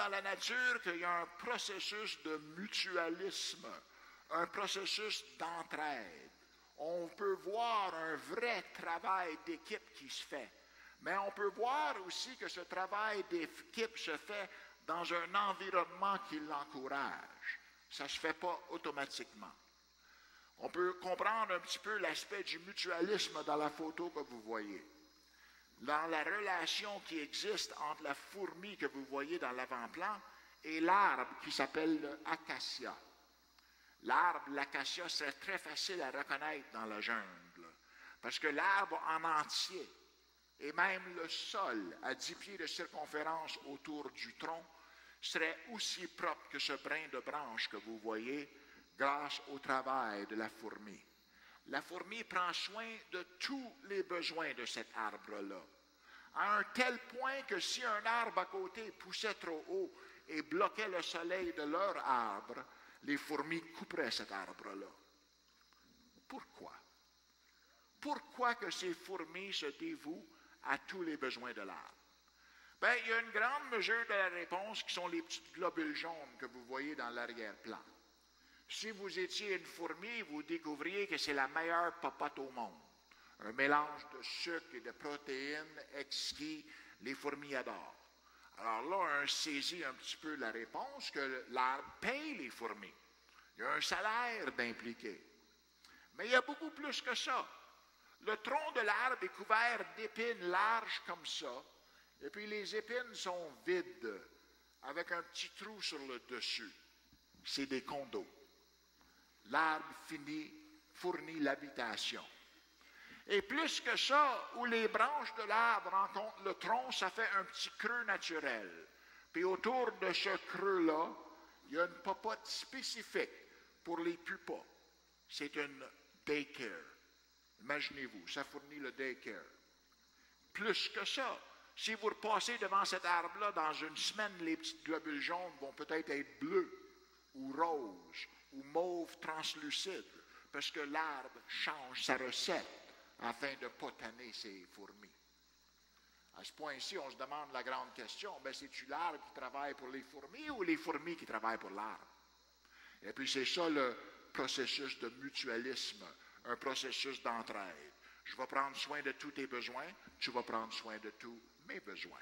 dans la nature qu'il y a un processus de mutualisme, un processus d'entraide. On peut voir un vrai travail d'équipe qui se fait, mais on peut voir aussi que ce travail d'équipe se fait dans un environnement qui l'encourage. Ça ne se fait pas automatiquement. On peut comprendre un petit peu l'aspect du mutualisme dans la photo que vous voyez. Dans la relation qui existe entre la fourmi que vous voyez dans l'avant-plan et l'arbre qui s'appelle l'acacia. L'arbre, l'acacia, c'est très facile à reconnaître dans la jungle, parce que l'arbre en entier, et même le sol à 10 pieds de circonférence autour du tronc, serait aussi propre que ce brin de branche que vous voyez grâce au travail de la fourmi. La fourmi prend soin de tous les besoins de cet arbre-là, à un tel point que si un arbre à côté poussait trop haut et bloquait le soleil de leur arbre, les fourmis couperaient cet arbre-là. Pourquoi? Pourquoi que ces fourmis se dévouent à tous les besoins de l'arbre? Bien, il y a une grande mesure de la réponse qui sont les petites globules jaunes que vous voyez dans l'arrière-plan. Si vous étiez une fourmi, vous découvriez que c'est la meilleure popote au monde. Un mélange de sucre et de protéines exquis, les fourmis adorent. Alors là, on saisit un petit peu la réponse que l'arbre paye les fourmis. Il y a un salaire d'impliqué. Mais il y a beaucoup plus que ça. Le tronc de l'arbre est couvert d'épines larges comme ça, et puis les épines sont vides, avec un petit trou sur le dessus. C'est des condos. L'arbre fournit l'habitation. Et plus que ça, où les branches de l'arbre rencontrent le tronc, ça fait un petit creux naturel. Puis autour de ce creux-là, il y a une popote spécifique pour les pupas. C'est une daycare. Imaginez-vous, ça fournit le daycare. Plus que ça, si vous repassez devant cet arbre-là, dans une semaine, les petites globules jaunes vont peut-être être bleus, ou roses, ou mauve translucide, parce que l'arbre change sa recette afin de potaner ses fourmis. À ce point-ci, on se demande la grande question, bien, c'est-tu l'arbre qui travaille pour les fourmis ou les fourmis qui travaillent pour l'arbre? Et puis c'est ça le processus de mutualisme, un processus d'entraide. Je vais prendre soin de tous tes besoins, tu vas prendre soin de tous mes besoins.